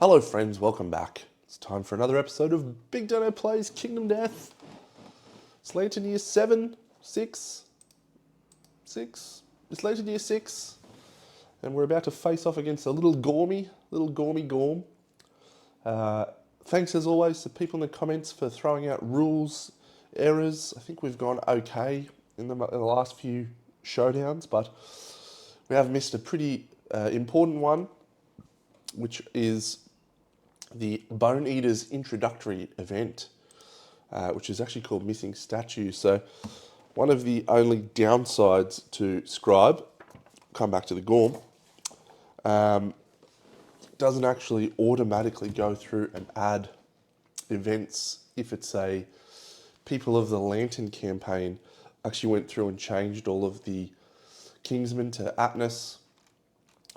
Hello friends, welcome back. It's time for another episode of BigDenoPlays Kingdom Death. It's Lantern Year 7, 6. It's Lantern Year 6. And we're about to face off against a little Gormy Gorm. Thanks as always to people in the comments for throwing out rules, errors. I think we've gone okay in the last few showdowns, but we have missed a pretty important one, which is the Bone Eaters introductory event, which is actually called Missing Statues. So one of the only downsides to Scribe, come back to the Gorm, doesn't actually automatically go through and add events if it's a People of the Lantern campaign actually went through and changed all of the Kingsmen to Atnas.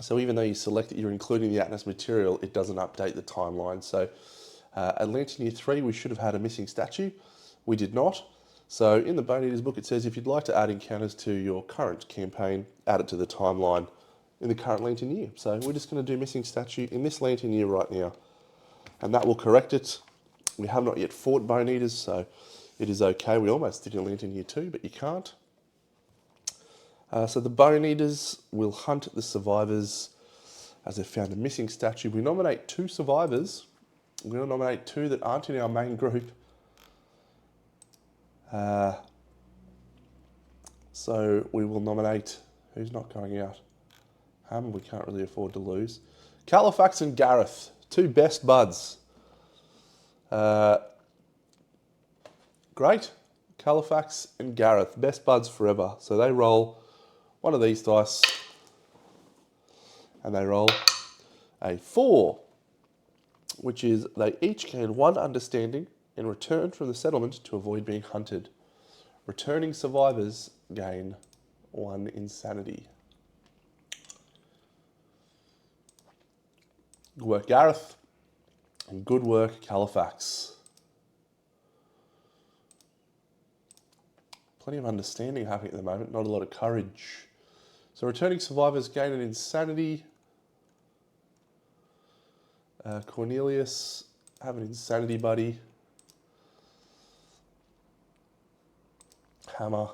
So even though you select that you're including the Atnas material, it doesn't update the timeline. So at Lantern Year 3, we should have had a missing statue. We did not. So in the Bone Eaters book, it says if you'd like to add encounters to your current campaign, add it to the timeline in the current Lantern Year. So we're just going to do missing statue in this Lantern Year right now. And that will correct it. We have not yet fought Bone Eaters, so it is okay. We almost did in Lantern Year 2, but you can't. So the Bone Eaters will hunt the survivors as they've found a missing statue. We nominate 2 survivors. We're going to nominate 2 that aren't in our main group. So we will nominate, who's not going out? We can't really afford to lose. Califax and Gareth, 2 best buds. Great. Califax and Gareth, best buds forever. So they roll one of these dice, and they roll a 4, which is they each gain 1 understanding and return from the settlement to avoid being hunted. Returning survivors gain 1 insanity. Good work, Gareth, and good work, Califax. Plenty of understanding happening at the moment, not a lot of courage. So returning survivors gain an insanity. Cornelius, have an insanity buddy. Hammer,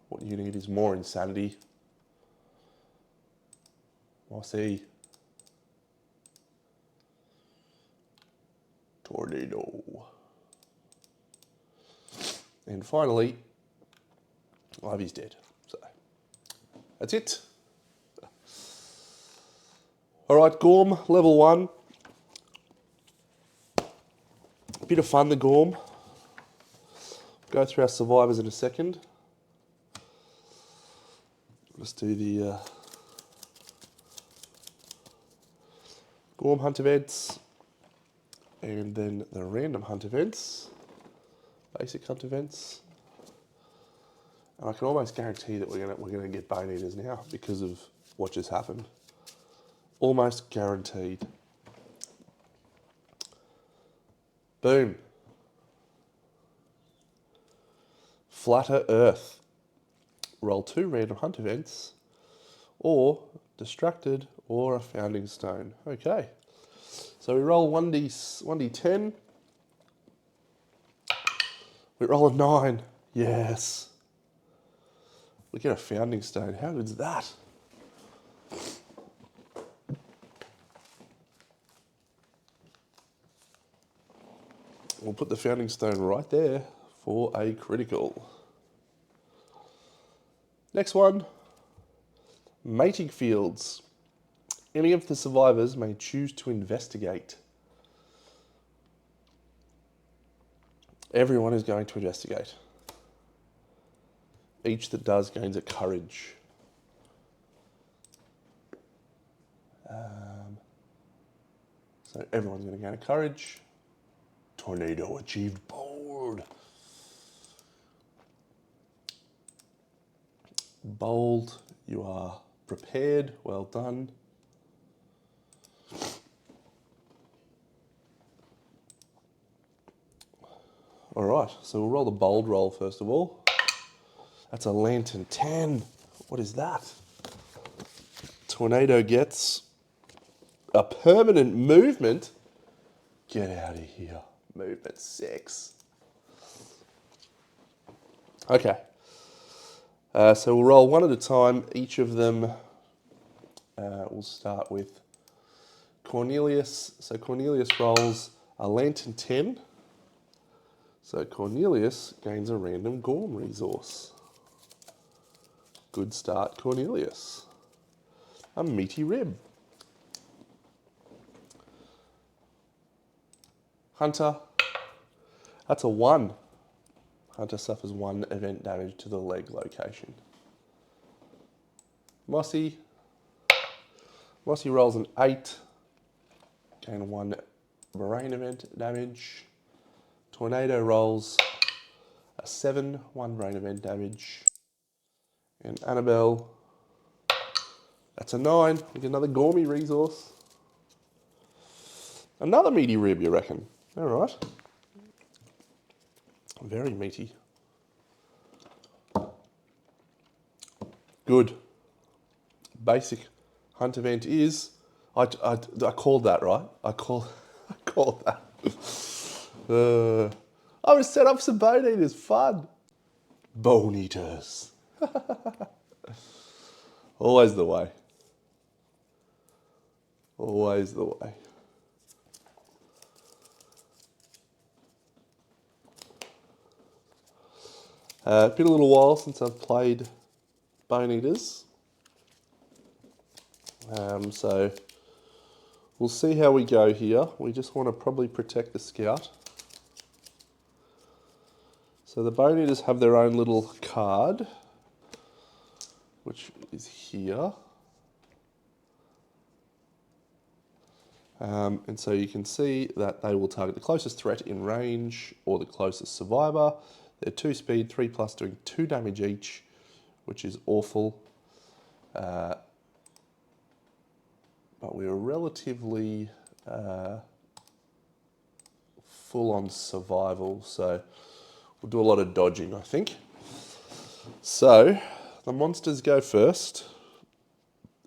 what you need is more insanity. Mossy. Tornado. And finally, Ivy's dead. So that's it. All right, Gorm, level 1. Bit of fun, the Gorm. Go through our survivors in a second. Let's do the Gorm hunt events, and then the random hunt events, basic hunt events. And I can almost guarantee that we're gonna get Bone Eaters now because of what just happened. Almost guaranteed. Boom. Flatter Earth. Roll 2 random hunt events, or distracted, or a founding stone. Okay. So we roll 1d10. We roll a 9. Yes. We get a founding stone. How good is that? We'll put the founding stone right there for a critical. Next one. Mating fields. Any of the survivors may choose to investigate. Everyone is going to investigate. Each that does gains a courage. So everyone's going to gain a courage. Tornado achieved bold. Bold, you are prepared. Well done. All right, so we'll roll the bold roll first of all. That's a Lantern 10. What is that? Tornado gets A permanent movement? Get out of here. Movement 6. Okay. So we'll roll one at a time. Each of them, we'll start with Cornelius. So Cornelius rolls a Lantern 10. So Cornelius gains a random Gorm resource. Good start, Cornelius. A meaty rib. Hunter, that's a 1. Hunter suffers 1 event damage to the leg location. Mossy rolls an 8, gain 1 brain event damage. Tornado rolls a 7, 1 brain event damage. And Annabelle, that's a 9, we get another Gormy resource. Another meaty rib, you reckon? All right. Very meaty. Good. Basic hunt event is, I called that, right? I called that. I was set up some bone eaters, fun. Bone eaters. Always the way. Always the way. Been a little while since I've played Bone Eaters. So we'll see how we go here. We just want to probably protect the scout. So the Bone Eaters have their own little card, which is here. And so you can see that they will target the closest threat in range or the closest survivor. They're 2 speed, 3+, doing 2 damage each, which is awful. But we're relatively full on survival, so we'll do a lot of dodging, I think. So the monsters go first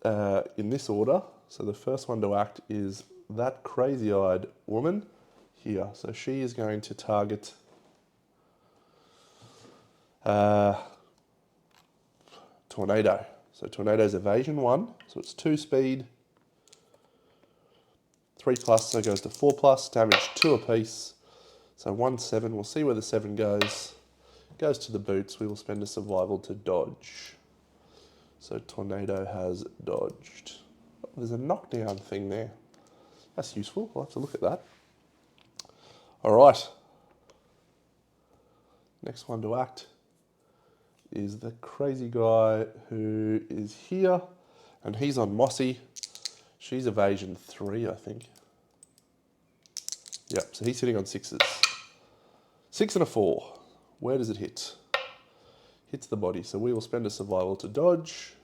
in this order. So the first one to act is that crazy-eyed woman here. So she is going to target Tornado. So Tornado's evasion 1, so it's 2 speed, 3+, so it goes to 4+, damage 2 apiece. So 1, 7, we'll see where the 7 goes. Goes to the boots, we will spend a survival to dodge. So Tornado has dodged. Oh, there's a knockdown thing there. That's useful, I'll have to look at that. All right. Next one to act is the crazy guy who is here, and he's on Mossy. She's evasion 3, I think. Yep, so he's sitting on 6s. 6 and a 4. Where does it hit? Hits the body, so we will spend a survival to dodge.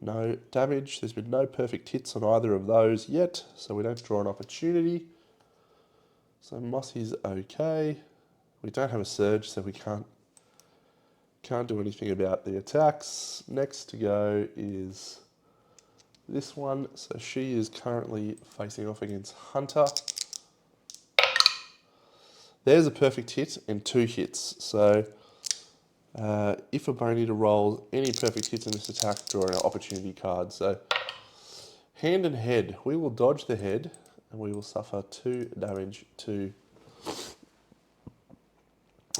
No damage. There's been no perfect hits on either of those yet, so we don't draw an opportunity. So Mossy's okay. We don't have a surge, so we can't do anything about the attacks. Next to go is this one. So she is currently facing off against Hunter. There's a perfect hit and 2 hits. So if a Bone Eater rolls any perfect hits in this attack, draw an opportunity card. So hand and head. We will dodge the head and we will suffer 2 damage to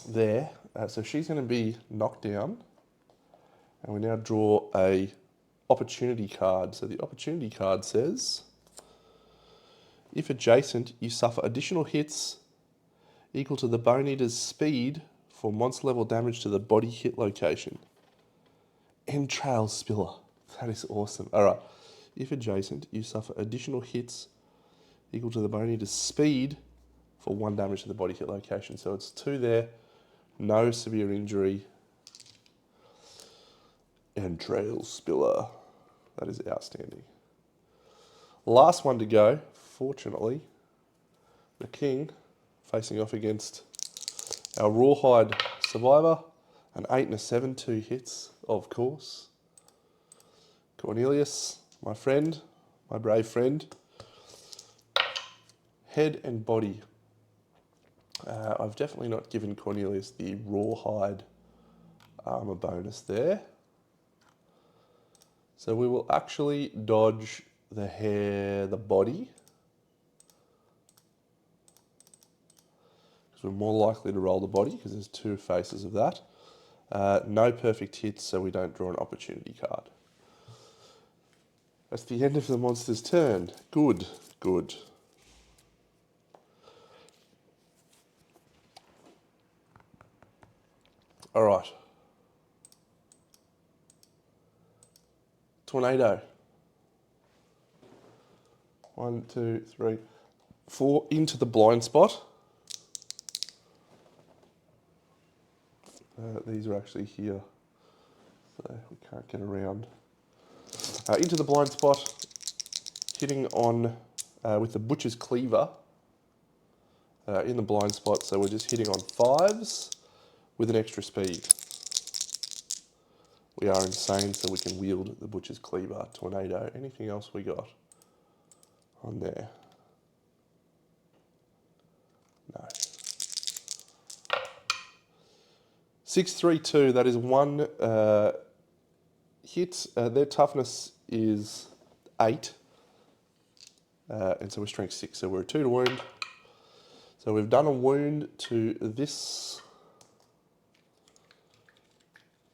there. So she's going to be knocked down, and we now draw a opportunity card. So the opportunity card says, if adjacent, you suffer additional hits equal to the Bone Eater's speed for monster level damage to the body hit location. Entrail Spiller. That is awesome. All right. If adjacent, you suffer additional hits equal to the Bone Eater's speed for 1 damage to the body hit location. So it's 2 there. No severe injury. Entrail Spiller. That is outstanding. Last one to go, fortunately. The King facing off against our Rawhide Survivor. An 8 and a 7, 2 hits, of course. Cornelius, my friend, my brave friend. Head and body. I've definitely not given Cornelius the rawhide armor bonus there. So we will actually dodge the hair, the body. Because we're more likely to roll the body because there's two faces of that. No perfect hits, so we don't draw an opportunity card. That's the end of the monster's turn. Good, good. All right. Tornado. 1, 2, 3, 4 into the blind spot. These are actually here, so we can't get around. Into the blind spot, hitting on with the Butcher's Cleaver in the blind spot, so we're just hitting on 5s with an extra speed. We are insane, so we can wield the Butcher's Cleaver, Tornado. Anything else we got on there? No. 6-3-2, that is one hit. Their toughness is 8. And so we're strength 6, so we're a 2 to wound. So we've done a wound to this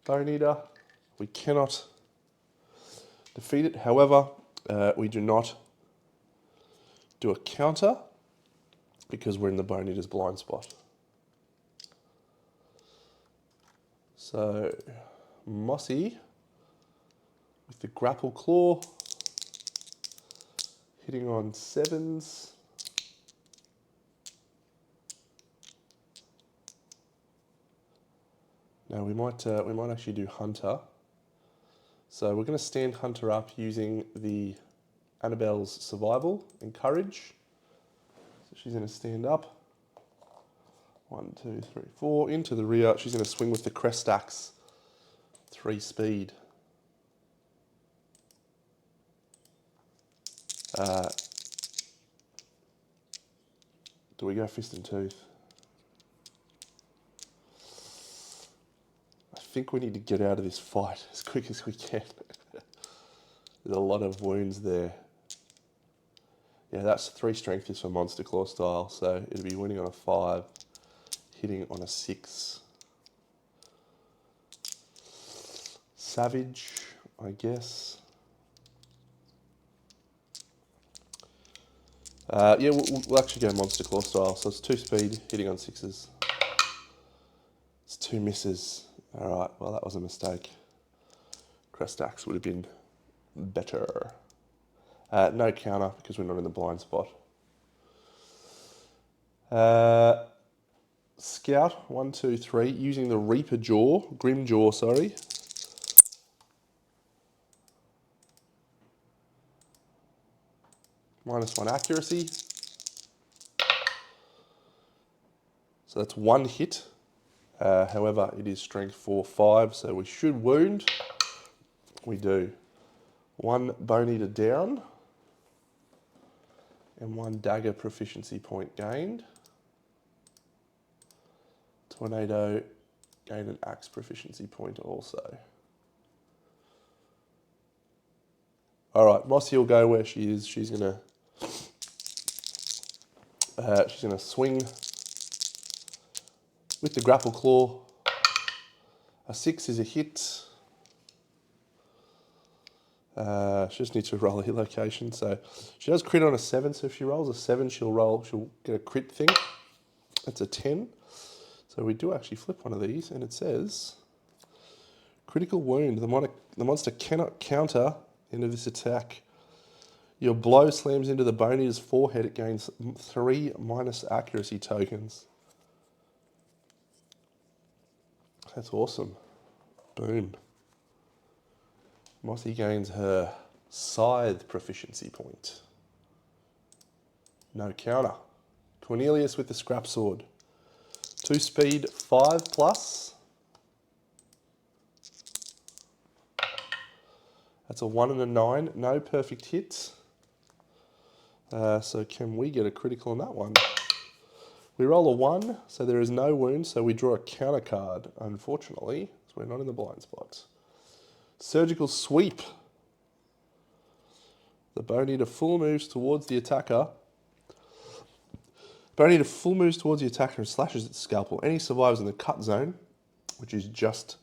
Bone Eater. We cannot defeat it. However, we do not do a counter because we're in the Bone Eater's blind spot. So Mossy with the Grapple Claw, hitting on 7s. Now we might actually do Hunter. So we're going to stand Hunter up using the Annabelle's Survival and Courage. So she's going to stand up. 1, 2, 3, 4 into the rear. She's going to swing with the Crest Axe. 3 speed. Do we go Fist and Tooth? I think we need to get out of this fight as quick as we can. There's a lot of wounds there. Yeah, that's 3 strength is for Monster Claw style, so it'll be winning on a 5, hitting on a 6. Savage, I guess. Yeah, we'll actually go Monster Claw style, so it's 2 speed, hitting on 6s. It's 2 misses. Alright, well that was a mistake. Crest Axe would have been better. No counter because we're not in the blind spot. Scout, 1, 2, 3, using the Reaper Jaw, Grim Jaw, sorry. -1 accuracy. So that's 1 hit. However, it is strength 4, 5, so we should wound. We do. 1 Bone Eater down. And 1 dagger proficiency point gained. Tornado gained an axe proficiency point also. Alright, Mossy will go where she is. She's gonna swing with the Grapple Claw. A 6 is a hit. She just needs to roll a hit location. So she does crit on a 7, so if she rolls a 7, she'll get a crit thing. That's a 10. So we do actually flip one of these, and it says, critical wound. The monster cannot counter into this attack. Your blow slams into the Bone Eater's forehead. It gains 3 minus accuracy tokens. That's awesome. Boom. Mossy gains her Scythe proficiency point. No counter. Cornelius with the Scrap Sword. 2 speed, 5 plus. That's a 1 and a 9. No perfect hits. So can we get a critical on that one? We roll a 1, so there is no wound, so we draw a counter card, unfortunately, so we're not in the blind spot. Surgical Sweep. The Bone Eater full moves towards the attacker. Bone Eater full moves towards the attacker and slashes its scalpel. Any survivors in the cut zone, which is just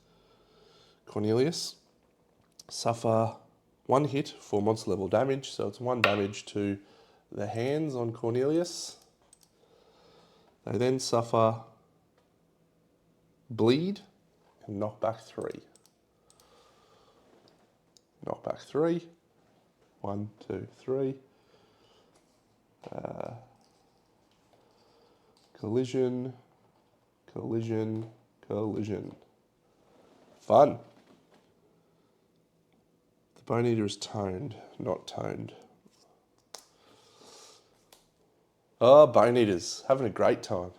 Cornelius, suffer 1 hit for monster level damage, so it's 1 damage to the hands on Cornelius. They then suffer bleed and knockback 3. Knockback 3. 1, 2, 3. Collision, collision, collision. Fun. The Bone Eater is toned, not toned. Oh, Bone Eaters, having a great time.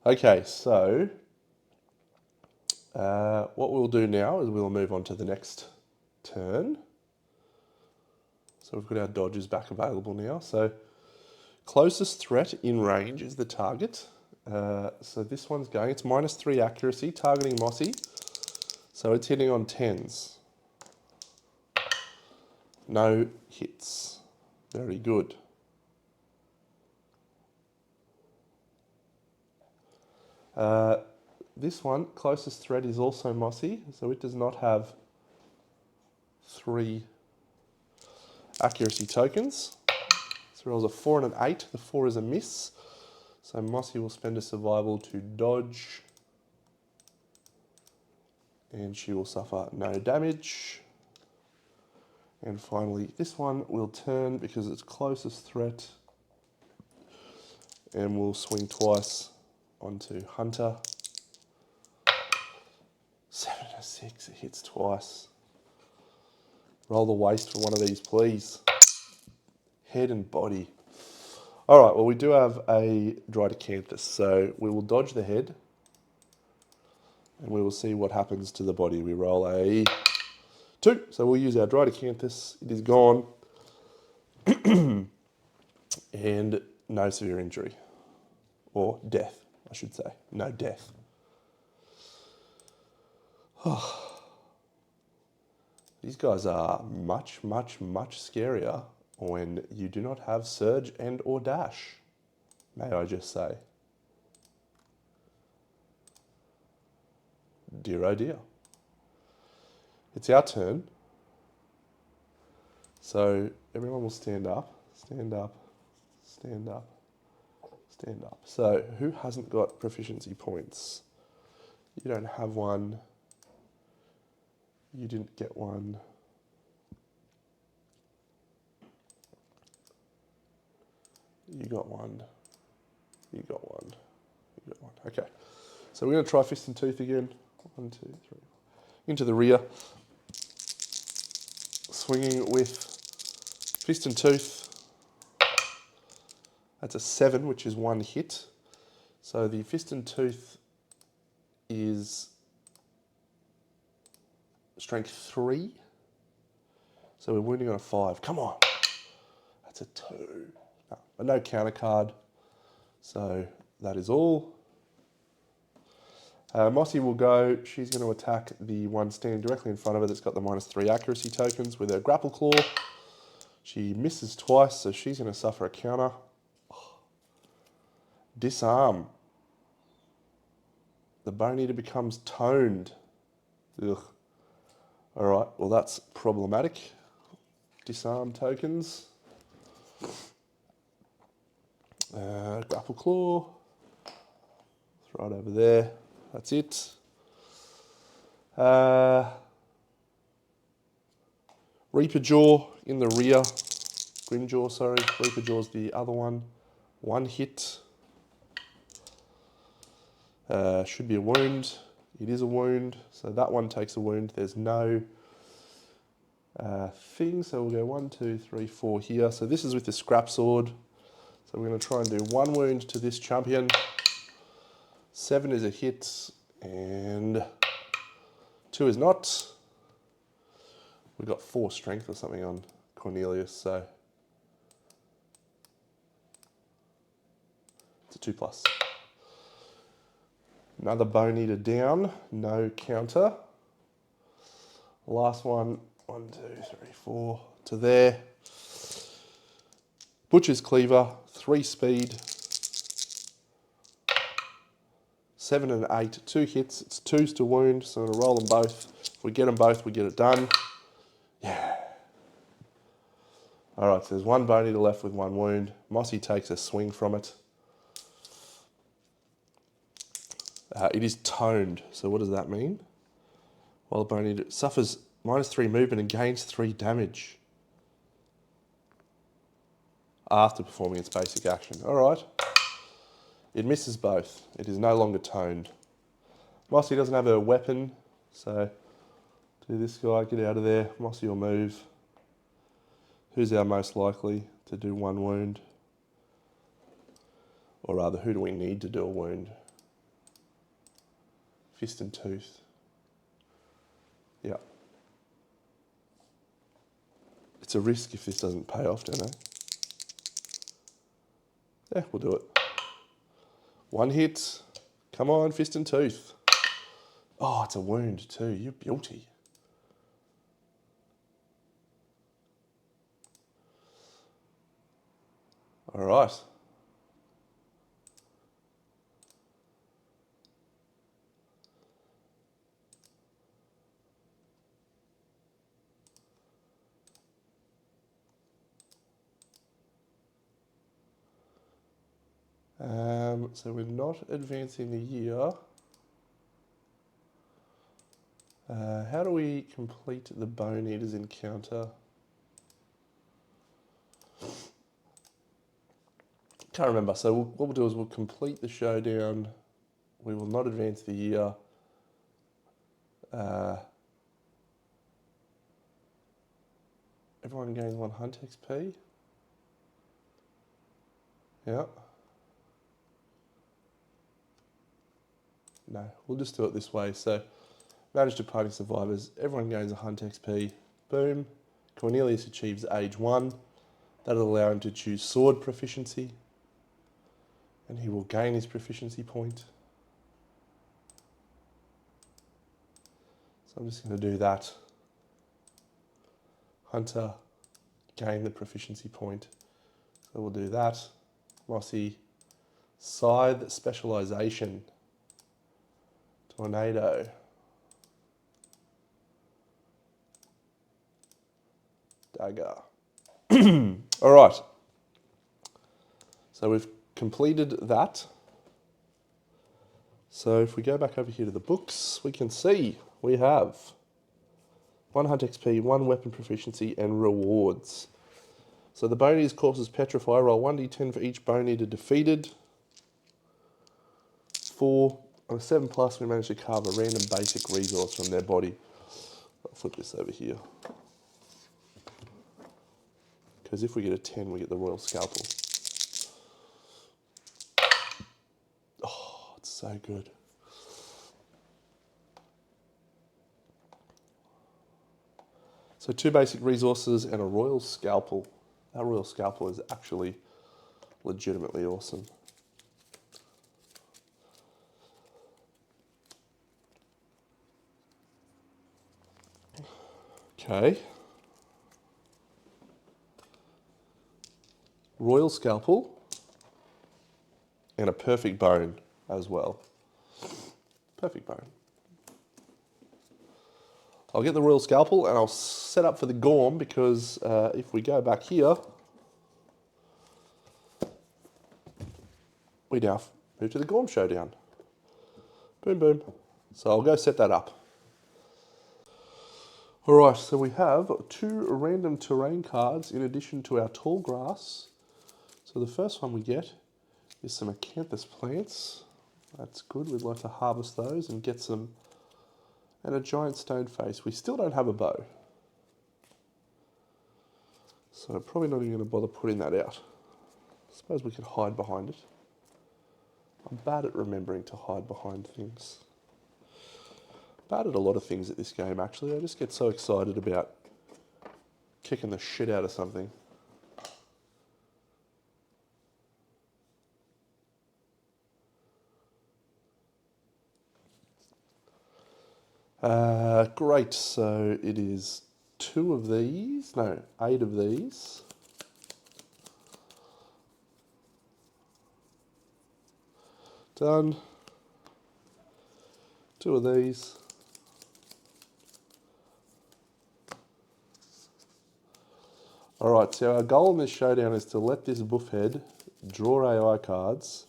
Okay, so what we'll do now is we'll move on to the next turn. So we've got our dodges back available now. So closest threat in range is the target. So this one's going, it's -3 accuracy, targeting Mossy. So it's hitting on 10s. No hits. Very good. This one, closest threat is also Mossy, so it does not have 3 accuracy tokens. So rolls a 4 and an 8. The 4 is a miss. So Mossy will spend a survival to dodge. And she will suffer no damage. And finally, this one will turn because it's closest threat. And we'll swing twice onto Hunter. 7 and a 6, it hits twice. Roll the waste for one of these, please. Head and body. All right, well, we do have a Drydocanthus, so we will dodge the head and we will see what happens to the body. We roll a 2, so we'll use our Drydocanthus. It is gone. And no severe injury. Or death, I should say. No death. These guys are much, much, much scarier when you do not have surge and or dash, may I just say. Dear oh dear. It's our turn. So everyone will stand up, stand up, stand up, stand up. So who hasn't got proficiency points? You don't have one. You didn't get one. You got one. You got one. You got one. Okay. So we're going to try Fist and Tooth again. 1, 2, 3. Into the rear. Swinging with Fist and Tooth. That's a 7, which is 1 hit. So the Fist and Tooth is strength 3. So we're wounding on a 5. Come on. That's a 2. No, but no counter card. So that is all. Mossy will go. She's going to attack the one standing directly in front of her that's got the -3 accuracy tokens with her grapple claw. She misses twice, so she's going to suffer a counter. Disarm. The Bone Eater becomes toned. Ugh. All right, well that's problematic. Disarm tokens. Grapple claw. It's right over there. That's it. Reaper Jaw in the rear. Grimjaw, sorry. Reaper Jaw's the other one. 1 hit. Should be a wound. It is a wound. So that one takes a wound. There's no thing. So we'll go 1, 2, 3, 4 here. So this is with the scrap sword. So we're going to try and do 1 wound to this champion. 7 is a hit. And 2 is not. We've got 4 strength or something on Cornelius. So It's a 2+. Another bone eater down, no counter. Last one, 1, 2, 3, 4 to there. Butcher's Cleaver, 3 speed, 7 and 8, 2 hits. It's 2s to wound, so I'm going to roll them both. If we get them both, we get it done. Yeah. All right, so there's 1 bone eater left with 1 wound. Mossy takes a swing from it. It is toned, so what does that mean? While the bone eater suffers -3 movement and gains 3 damage after performing its basic action. All right. It misses both. It is no longer toned. Mossy doesn't have a weapon, so do this guy, get out of there. Mossy will move. Who's our most likely to do 1 wound? Or rather, who do we need to do a wound? Fist and Tooth. Yeah. It's a risk if this doesn't pay off, don't I? Yeah, we'll do it. 1 hit. Come on, Fist and Tooth. Oh, it's a wound too. You beauty. All right. So we're not advancing the year. How do we complete the Bone Eaters encounter? Can't remember. So what we'll do is we'll complete the showdown. We will not advance the year. Everyone gains 1 hunt XP. Yeah. No, we'll just do it this way. So, manage to party survivors. Everyone gains 1 hunt XP. Boom. Cornelius achieves age 1. That'll allow him to choose sword proficiency. And he will gain his proficiency point. So I'm just going to do that. Hunter, gain the proficiency point. So we'll do that. Mossy, Scythe specialization. Tornado. Dagger. All right. So we've completed that. So if we go back over here to the books, we can see we have 1 hunt XP, 1 weapon proficiency, and rewards. So the Bone Eater's corpses petrify. Roll 1d10 for each Bone Eater defeated. 4. On a 7+, we managed to carve a random basic resource from their body. I'll flip this over here. Because if we get a 10, we get the Royal Scalpel. Oh, it's so good. So 2 basic resources and a Royal Scalpel. That Royal Scalpel is actually legitimately awesome. Okay. Royal Scalpel and a perfect bone as well. Perfect bone. I'll get the Royal Scalpel and I'll set up for the Gorm because if we go back here, we now move to the Gorm Showdown. Boom, boom. So I'll go set that up. All right, so we have 2 random terrain cards in addition to our tall grass. So the first one we get is some acanthus plants. That's good. We'd like to harvest those and get some, and a giant stone face. We still don't have a bow. So I'm probably not even going to bother putting that out. I suppose we could hide behind it. I'm bad at remembering to hide behind things. Bad at a lot of things at this game, actually. I just get so excited about kicking the shit out of something. Great, so it is 2 of these, no, 8 of these. Done. 2 of these. Alright, so our goal in this showdown is to let this buffhead draw AI cards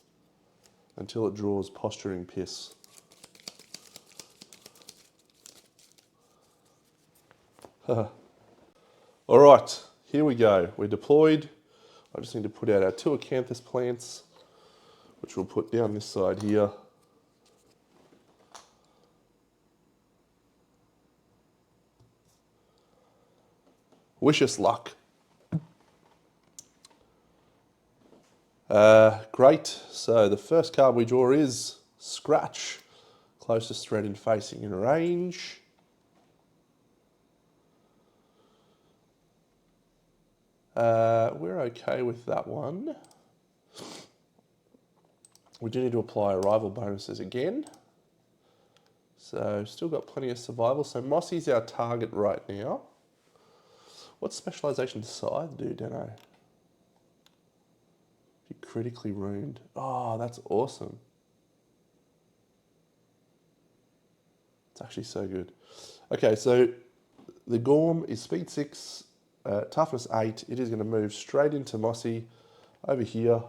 until it draws posturing piss. Alright, here we go. We're deployed. I just need to put out our 2 acanthus plants, which we'll put down this side here. Wish us luck. Great, so the first card we draw is Scratch. Closest threat in facing in range. We're okay with that one. We do need to apply arrival bonuses again. So still got plenty of survival. So Mossy's our target right now. What's specialization scythe do, Deno? You're critically ruined. Oh, that's awesome. It's actually so good. Okay, so the Gorm is speed 6, toughness 8. It is going to move straight into Mossy over here.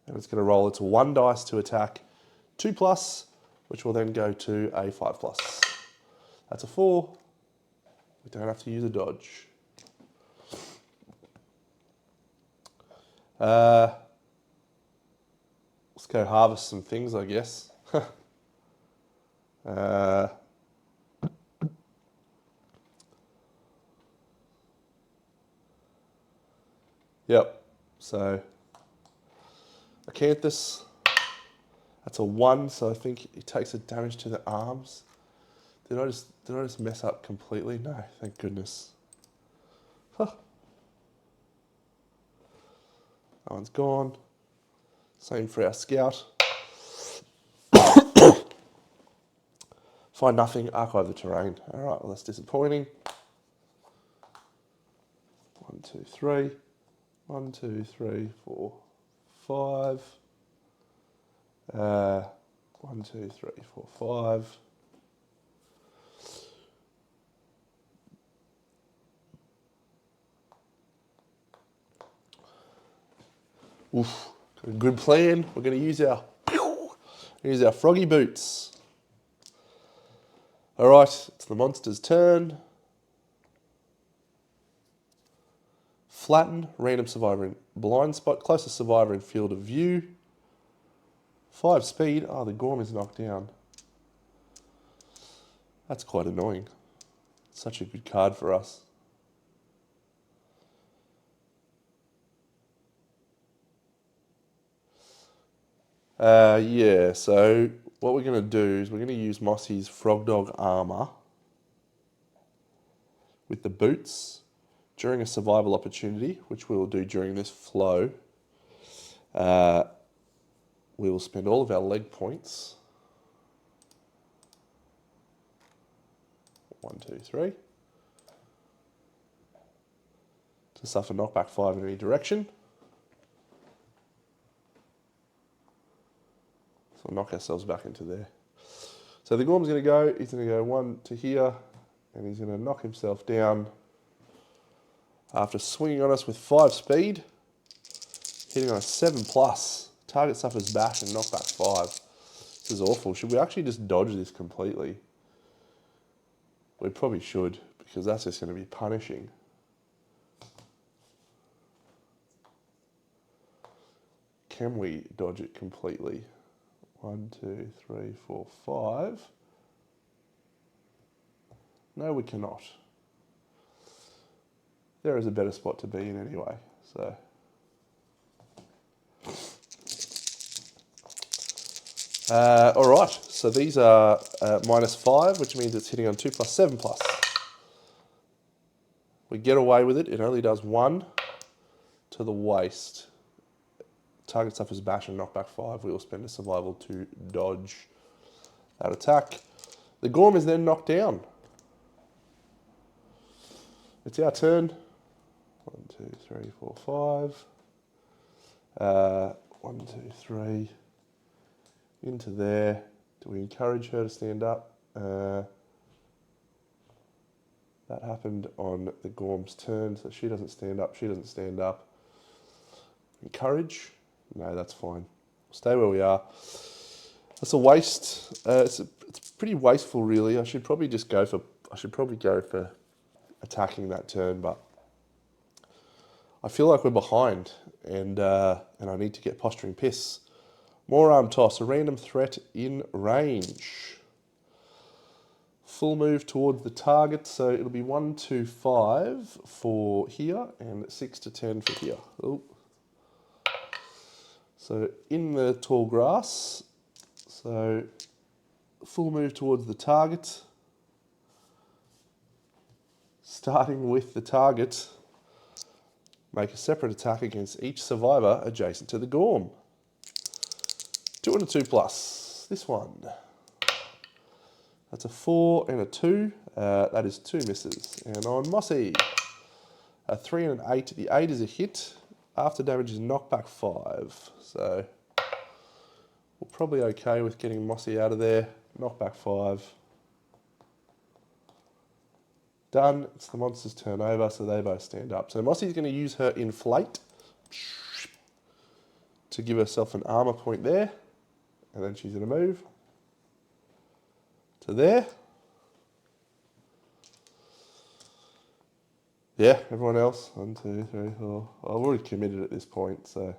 And it's going to roll its 1 dice to attack, 2+, which will then go to a 5+. That's a 4. We don't have to use a dodge. Let's go harvest some things, I guess. Yep, so acanthus, that's a 1, so I think it takes a damage to the arms. Did I just mess up completely? No, thank goodness. Huh. That one's gone. Same for our scout. Find nothing, archive the terrain. All right, well that's disappointing. 1, 2, 3. 1, 2, 3, 4, 5. 1, 2, 3, 4, 5. Oof, got a good plan. We're going to use our froggy boots. All right, it's the monster's turn. Flatten, random survivor in blind spot, closest survivor in field of view. 5 speed. Oh, the Gorm is knocked down. That's quite annoying. Such a good card for us. Yeah, so what we're going to do is we're going to use Mossy's Frogdog armor with the boots during a survival opportunity, which we will do during this flow. We will spend all of our leg points. 1, 2, 3. To suffer knockback 5 in any direction. So we'll knock ourselves back into there. So the Gorm's going to go, he's going to go 1 to here, and he's going to knock himself down after swinging on us with 5 speed, hitting on a 7+. Target suffers bash and knockback 5. This is awful. Should we actually just dodge this completely? We probably should, because that's just going to be punishing. Can we dodge it completely? 1, 2, 3, 4, 5. No, we cannot. There is a better spot to be in anyway, so. All right, so these are -5, which means it's hitting on 2+, 7+. We get away with it. It only does 1 to the waist. Target suffers bash and knockback 5. We will spend a survival to dodge that attack. The Gorm is then knocked down. It's our turn. 1, 2, 3, 4, 5. 1, 2, 3. Into there. Do we encourage her to stand up? That happened on the Gorm's turn, so she doesn't stand up, she doesn't stand up. Encourage? No, that's fine. Stay where we are. That's a waste. It's pretty wasteful, really. I should probably go for attacking that turn, but I feel like we're behind, and I need to get posturing piss. More arm toss, a random threat in range. Full move towards the target, so it'll be 1, 2, 5 for here, and 6 to 10 for here. Ooh. So in the tall grass, so full move towards the target. Starting with the target, make a separate attack against each survivor adjacent to the Gorm. 2 and a 2 plus. This one. That's a 4 and a 2. That is 2 misses. And on Mossy, a 3 and an 8. The 8 is a hit. After damage is knockback 5. So we're probably okay with getting Mossy out of there. Knockback 5. Done. It's the monster's turn over, so they both stand up. So Mossy's going to use her inflate to give herself an armor point there. And then she's going to move to there. Yeah, everyone else. 1, 2, 3, 4. I've already committed at this point, so.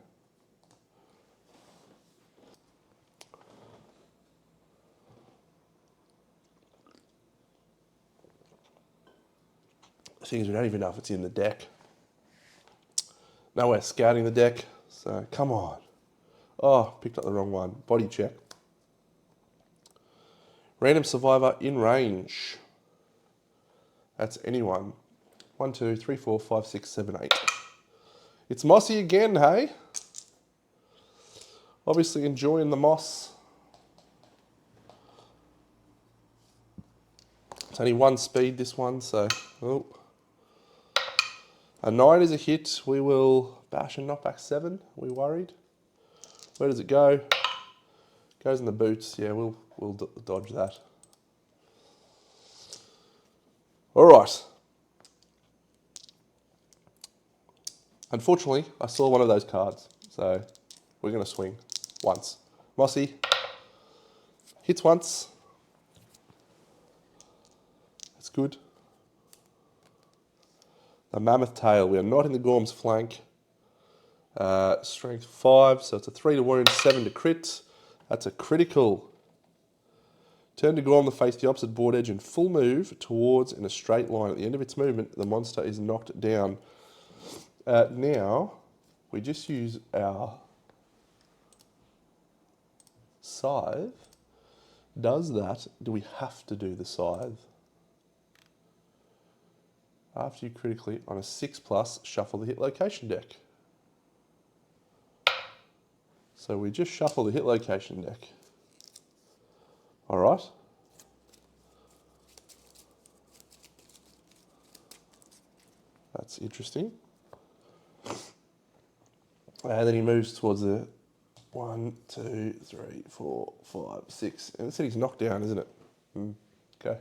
The thing is, we don't even know if it's in the deck. No, we're scouting the deck, so come on. Oh, picked up the wrong one. Body check. Random survivor in range. That's anyone. 1, 2, 3, 4, 5, 6, 7, 8. It's Mossy again, hey? Obviously enjoying the moss. It's only 1 speed, this one, so. Oh. A 9 is a hit. We will bash and knock back 7. Are we worried? Where does it go? Goes in the boots. Yeah, we'll dodge that. All right. Unfortunately, I saw one of those cards, so we're going to swing once. Mossy hits once. That's good. The mammoth tail. We are not in the Gorm's flank. Strength 5, so it's a 3 to wound, 7 to crit. That's a critical. Turn to Gorm to face the opposite board edge and full move towards in a straight line. At the end of its movement, the monster is knocked down. Now, we just use our scythe. Does that, do we have to do the scythe? After you critically, on a 6+, shuffle the hit location deck. So we just shuffle the hit location deck. All right. That's interesting. And then he moves towards the 1, 2, 3, 4, 5, 6. And it said he's knocked down, isn't it? Okay.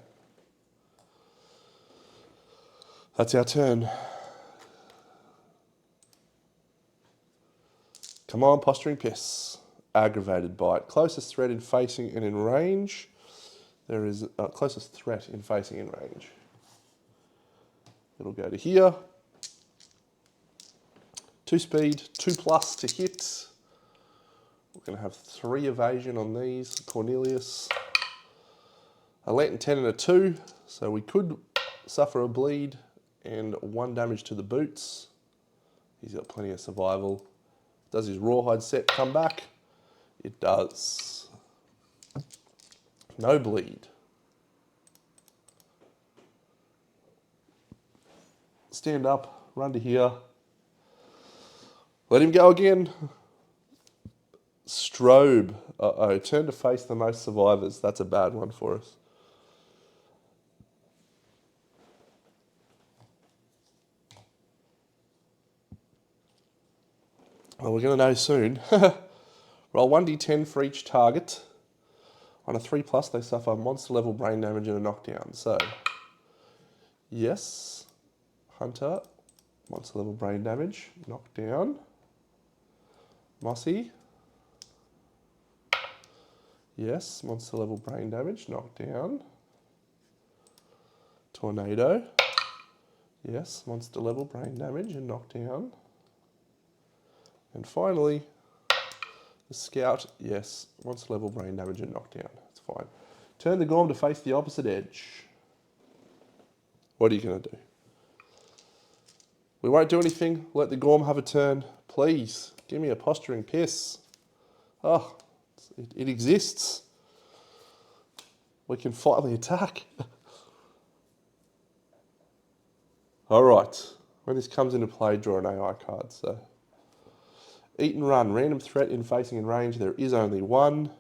That's our turn. Come on, posturing piss. Aggravated bite. Closest threat in facing and in range. There is a closest threat in facing and range. It'll go to here. 2 speed, 2+ to hit. We're going to have 3 evasion on these. Cornelius. A Lenten 10 and a 2. So we could suffer a bleed and 1 damage to the boots. He's got plenty of survival. Does his rawhide set come back? It does. No bleed. Stand up, run to here. Let him go again. Strobe. Uh-oh, turn to face the most survivors. That's a bad one for us. Well, we're going to know soon. Roll 1d10 for each target. On a 3+, they suffer monster level brain damage and a knockdown. So, yes, Hunter, monster level brain damage, knockdown. Mossy, yes, monster level brain damage, knockdown. Tornado, yes, monster level brain damage and knockdown. And finally, the Scout, yes, monster level brain damage and knockdown. That's fine. Turn the Gorm to face the opposite edge. What are you going to do? We won't do anything. Let the Gorm have a turn. Please, give me a posturing piss. Oh, it exists. We can finally attack. All right. When this comes into play, draw an AI card. So, eat and run. Random threat in facing in range. There is only one.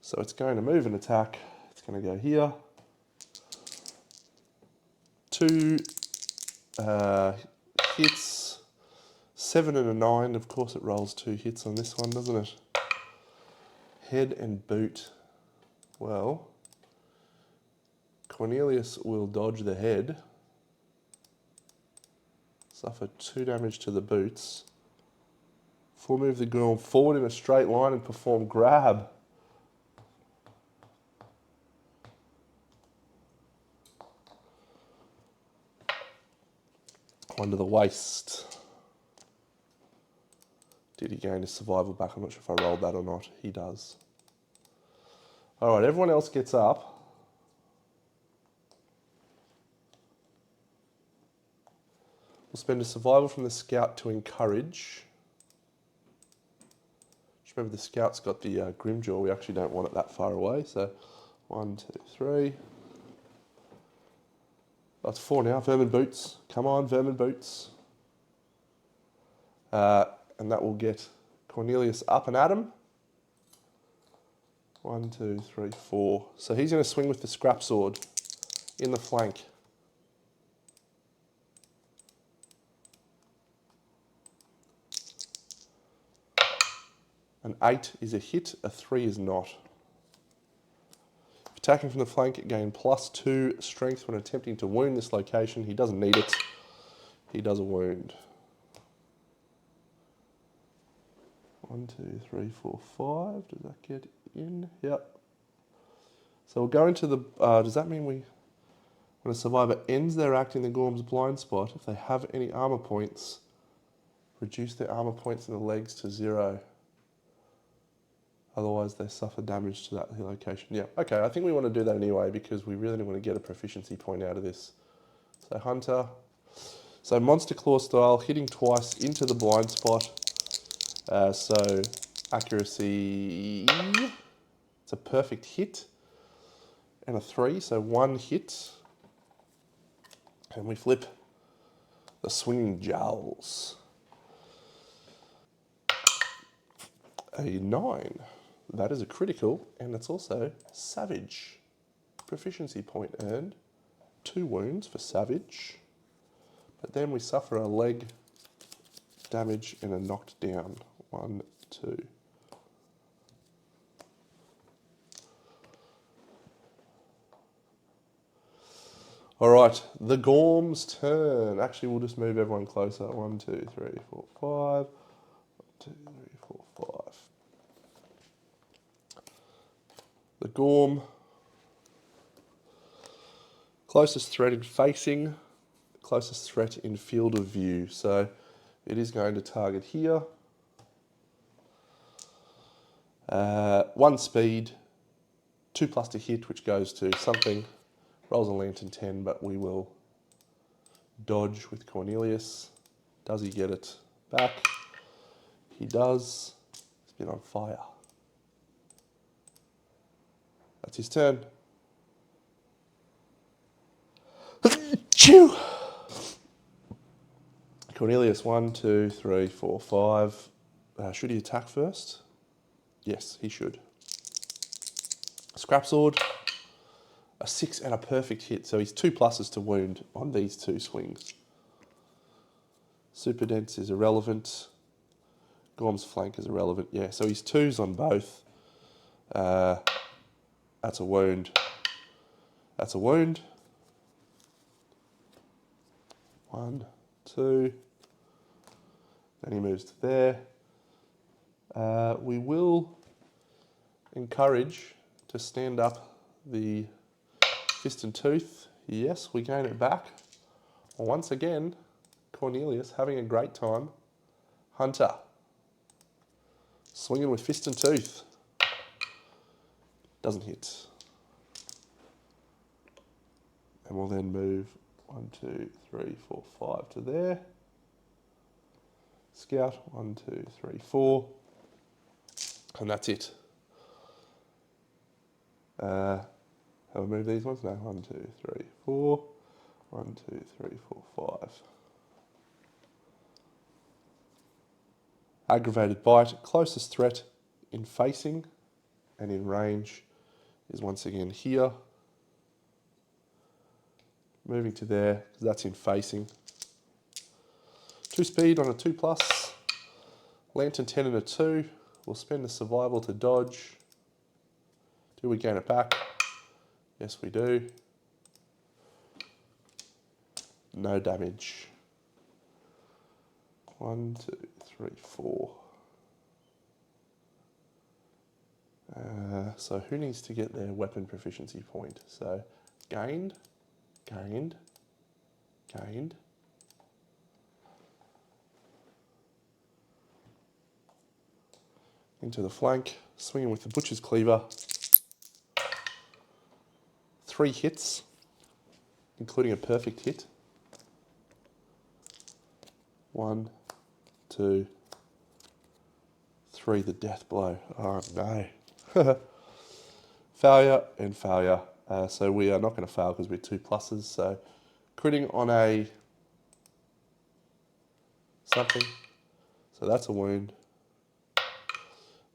So it's going to move and attack. It's going to go here. 2 hits. 7 and a 9. Of course it rolls 2 hits on this one, doesn't it? Head and boot. Well, Cornelius will dodge the head. Suffer 2 damage to the boots. Full move the Gorm forward in a straight line and perform grab. Under the waist. Did he gain his survival back? I'm not sure if I rolled that or not. He does. All right, everyone else gets up. We'll spend a survival from the Scout to encourage. Just remember the Scout's got the Grimjaw. We actually don't want it that far away. So 1, 2, 3. That's 4 now. Vermin Boots. Come on, Vermin Boots. And that will get Cornelius up and at him. 1, 2, 3, 4. So he's going to swing with the scrap sword in the flank. An 8 is a hit, a 3 is not. If attacking from the flank, gain +2 strength when attempting to wound this location. He doesn't need it. He does a wound. 1, 2, 3, 4, 5. Does that get in? Yep. So we'll go into the... does that mean when a survivor ends their act in the Gorm's blind spot, if they have any armor points, reduce their armor points in the legs to 0. Otherwise, they suffer damage to that location. Yeah, okay, I think we want to do that anyway because we really want to get a proficiency point out of this. So Hunter. So Monster Claw style, hitting twice into the blind spot. So accuracy, it's a perfect hit. And a 3, so 1 hit. And we flip the Swinging Jowls. A 9. That is a critical, and it's also Savage. Proficiency point earned. 2 wounds for Savage. But then we suffer a leg damage and a knocked down. 1, 2. All right, the Gorm's turn. Actually, we'll just move everyone closer. 1, 2, 3, 4, 5. 1, 2, 3, 4, 5. The Gorm, closest threat in facing, closest threat in field of view. So it is going to target here. 1 speed, 2+ to hit, which goes to something. Rolls a lantern 10, but we will dodge with Cornelius. Does he get it back? He does. He's been on fire. That's his turn. Chew! Cornelius, 1, 2, 3, 4, 5. Should he attack first? Yes, he should. Scrap sword, a 6 and a perfect hit. So he's 2 pluses to wound on these 2 swings. Super dense is irrelevant. Gorm's flank is irrelevant. Yeah, so he's 2s on both. That's a wound. That's a wound. 1, 2. Then he moves to there. We will encourage to stand up the fist and tooth. Yes, we gain it back. Once again, Cornelius having a great time. Hunter. Swinging with fist and tooth. Doesn't hit. And we'll then move 1, 2, 3, 4, 5 to there. Scout, 1, 2, 3, 4. And that's it. Have I moved these ones? No, 1, 2, 3, 4. 1, 2, 3, 4, 5. Aggravated bite. Closest threat in facing and in range is once again here. Moving to there, because that's in facing. 2 speed on a 2+. Lantern 10 and a 2. We'll spend the survival to dodge. Do we gain it back? Yes, we do. No damage. 1, 2, 3, 4. So who needs to get their weapon proficiency point? So gained, gained, gained. Into the flank, swinging with the butcher's cleaver. 3 hits, including a perfect hit. 1, 2, 3, the death blow. Oh no. Failure and failure. So we are not going to fail because we're 2+. So critting on a something. So that's a wound.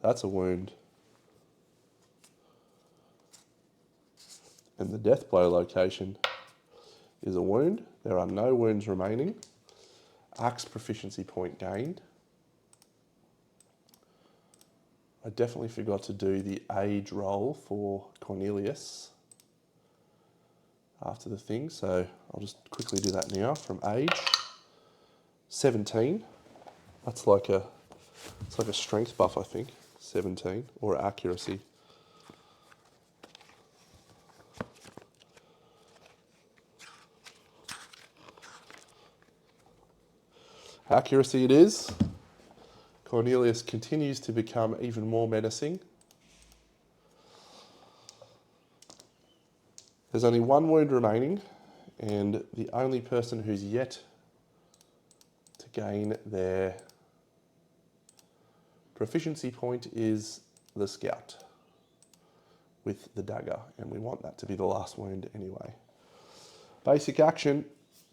That's a wound. And the death blow location is a wound. There are no wounds remaining. Axe proficiency point gained. I definitely forgot to do the age roll for Cornelius after the thing, so I'll just quickly do that now. From age 17, that's like a strength buff, I think. 17, or accuracy. Accuracy it is. Cornelius continues to become even more menacing. There's only 1 wound remaining, and the only person who's yet to gain their proficiency point is the scout with the dagger, and we want that to be the last wound anyway. Basic action,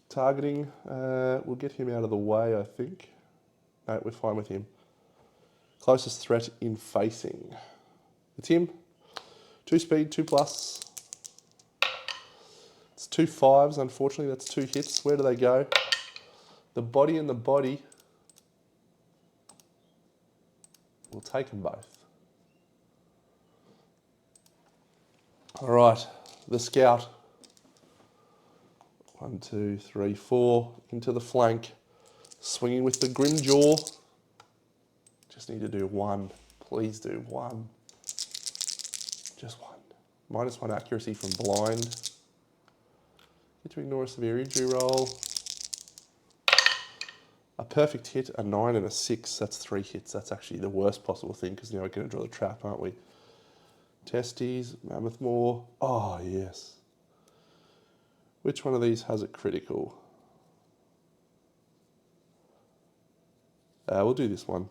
targeting, we'll get him out of the way, I think. No, we're fine with him. Closest threat in facing. It's him. 2 speed, 2+. It's 2 5s, unfortunately, that's 2 hits. Where do they go? The body and the body. We'll take them both. All right, the scout. 1, 2, 3, 4, into the flank. Swinging with the grim jaw. Just need to do 1. Please do 1. Just 1. -1 accuracy from blind. Get to ignore a severe injury roll. A perfect hit, a 9 and a 6. That's 3 hits. That's actually the worst possible thing because now we're going to draw the trap, aren't we? Testes, Mammoth Maw. Oh, yes. Which one of these has a critical? We'll do this one.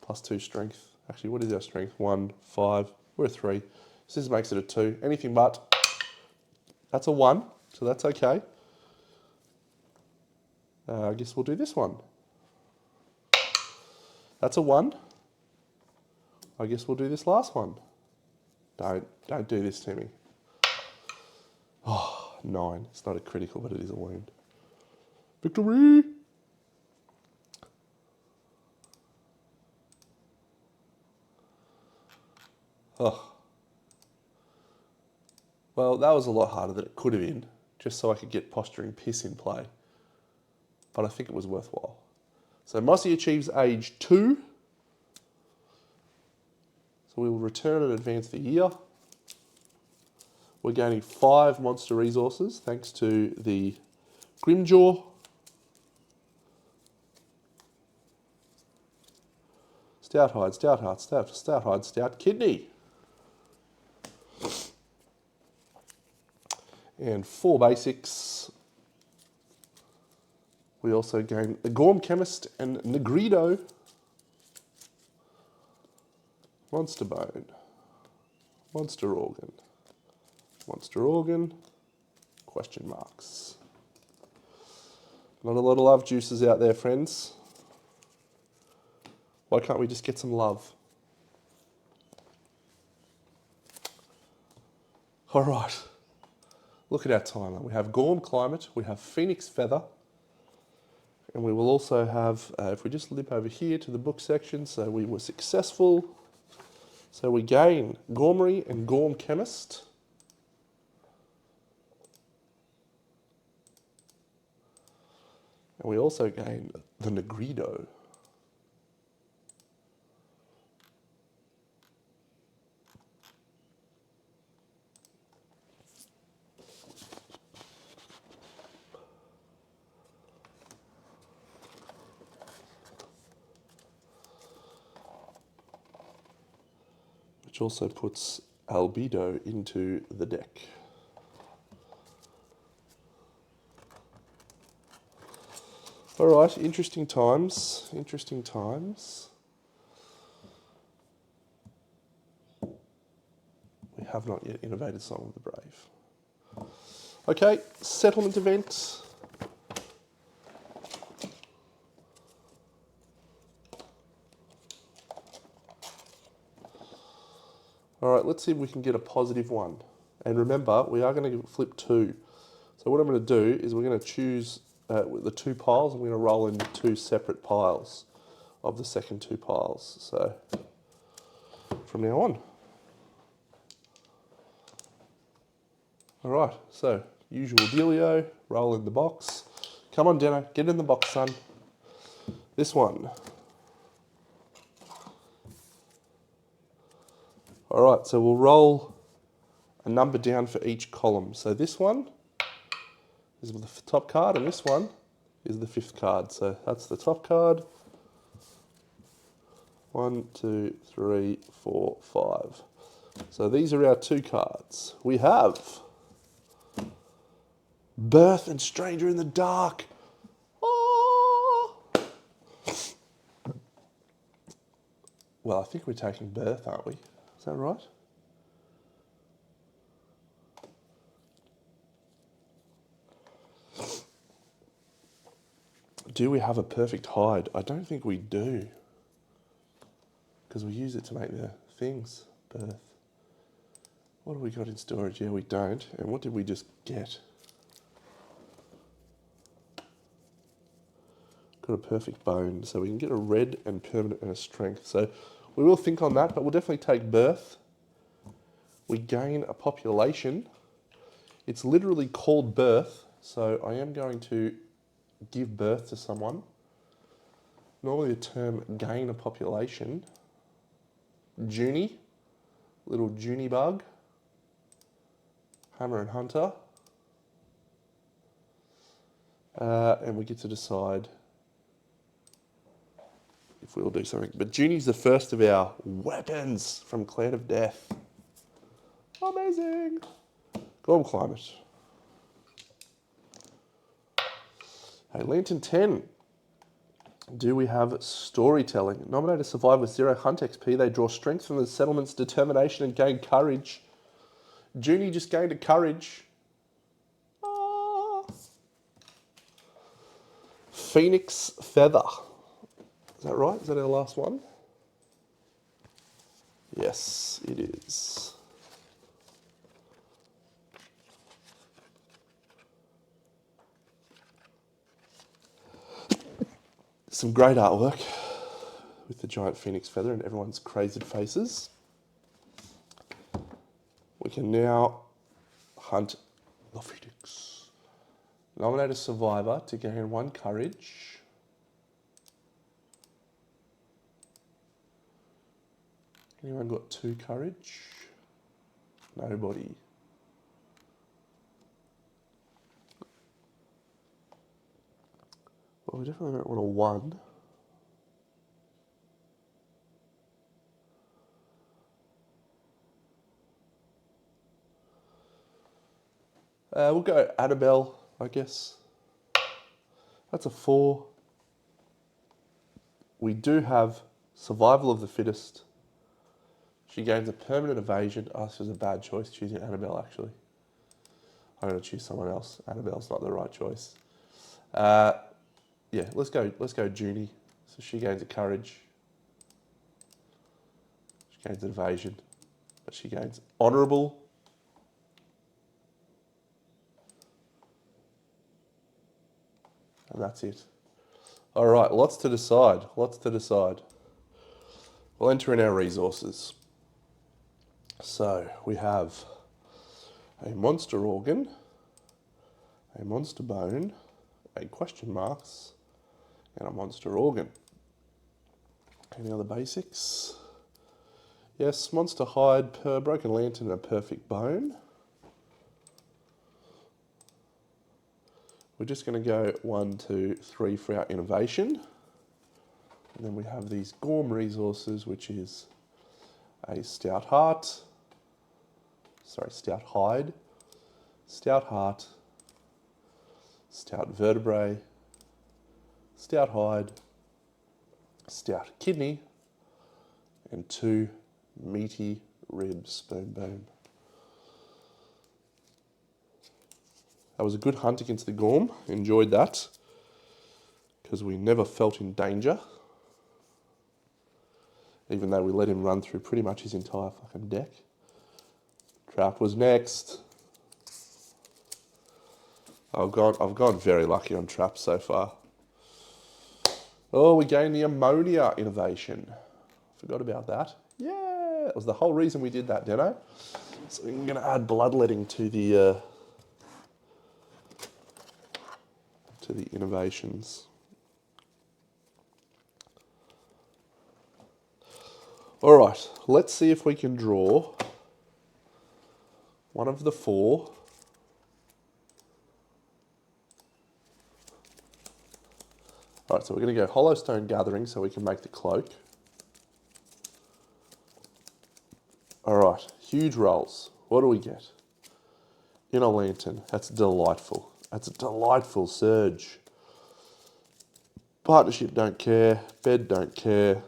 +2 strength. Actually, what is our strength? 1, 5. We're a 3. So this makes it a 2. Anything but. That's a 1, so that's okay. I guess we'll do this one. That's a 1. I guess we'll do this last one. Don't do this to me. Oh, 9. It's not a critical, but it is a wound. Victory! Oh. Well, that was a lot harder than it could have been, just so I could get Posturing Piss in play. But I think it was worthwhile. So Mossy achieves age 2. So we will return and advance the year. We're gaining 5 monster resources thanks to the Grimjaw. Stout Hide, Stout Heart, Stout Hide, Stout Kidney. And 4 basics. We also gain the Gorm Chemist and Negredo. Monster Bone. Monster Organ. Monster Organ. Question marks. Not a lot of love juices out there, friends. Why can't we just get some love? All right. Look at our timer. We have Gorm Climate, we have Phoenix Feather, and we will also have, if we just limp over here to the book section, so we were successful. So we gain Gormery and Gorm Chemist. And we also gain the Negredo. Which also puts Albedo into the deck. All right, interesting times, interesting times. We have not yet innovated Song of the Brave. Okay, settlement event. All right, let's see if we can get a positive one. And remember, we are going to flip 2. So what I'm going to do is we're going to choose the 2 piles, and we're going to roll in 2 separate piles of the second 2 piles. So from now on. All right, so usual dealio, roll in the box. Come on, Deno, get in the box, son. This one. All right, so we'll roll a number down for each column. So this one is the top card, and this one is the 5th card. So that's the top card. 1, 2, 3, 4, 5. So these are our 2 cards. We have Birth and Stranger in the Dark. Oh! Well, I think we're taking Birth, aren't we? Is that right? Do we have a perfect hide? I don't think we do. Because we use it to make the things. Birth. What have we got in storage? Yeah, we don't. And what did we just get? Got a perfect bone. So we can get a red and permanent and a strength. So we will think on that, but we'll definitely take Birth. We gain a population. It's literally called Birth, so I am going to give birth to someone. Normally the term gain a population. Junie, little Junie bug. Hammer and Hunter. And we get to decide if we'll do something. But Junie's the first of our weapons from Clan of Death. Amazing. Gorm Climate. Hey, Lantern 10. Do we have storytelling? Nominated survive with 0 hunt XP. They draw strength from the settlement's determination and gain courage. Junie just gained a courage. Ah. Phoenix Feather. Is that right? Is that our last one? Yes, it is. Some great artwork with the giant phoenix feather and everyone's crazy faces. We can now hunt the phoenix. Nominate a survivor to gain 1 courage. Anyone got 2 courage? Nobody. Well, we definitely don't want a 1. We'll go Annabelle, I guess. That's a 4. We do have survival of the fittest. She gains a permanent evasion. Oh, this was a bad choice choosing Annabelle, actually. I'm going to choose someone else. Annabelle's not the right choice. Yeah, let's go Junie. So she gains a courage. She gains an evasion. But she gains honourable. And that's it. All right, lots to decide. We'll enter in our resources. So we have a monster organ, a monster bone, a question marks, and a monster organ. Any other basics? Yes, monster hide, broken lantern, and a perfect bone. We're just going to go 1, 2, 3 for our innovation. And then we have these Gorm resources, which is a stout hide, stout heart, stout vertebrae, stout hide, stout kidney, and 2 meaty ribs. Boom, boom. That was a good hunt against the Gorm. Enjoyed that because we never felt in danger, even though we let him run through pretty much his entire fucking deck. Trap was next. I've gone very lucky on traps so far. Oh, we gained the ammonia innovation. Forgot about that. Yeah, that was the whole reason we did that, Deno. So I'm going to add bloodletting to the innovations. All right, let's see if we can draw one of the 4. All right, so we're going to go Hollowstone Gathering so we can make the cloak. All right, huge rolls. What do we get? Inner Lantern. That's delightful. That's a delightful surge. Partnership don't care. Bed don't care.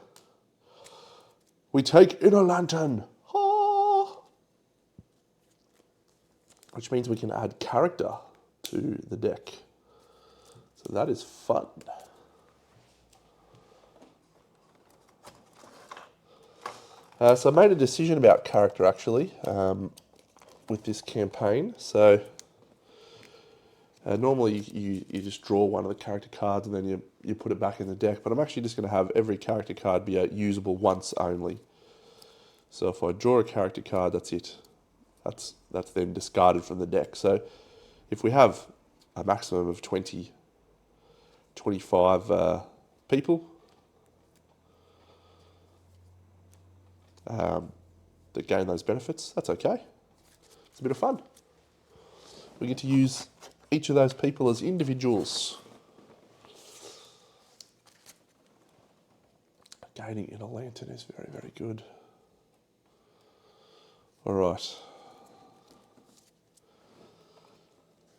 We take Inner Lantern. Ah! Which means we can add character to the deck. So that is fun. So I made a decision about character actually with this campaign. So normally you just draw one of the character cards and then you put it back in the deck, but I'm actually just going to have every character card be usable once only. So if I draw a character card, that's it. That's then discarded from the deck. So if we have a maximum of 20, 25 people that gain those benefits, that's okay. It's a bit of fun. We get to use each of those people as individuals. Gaining Inner Lantern is very, very good. All right.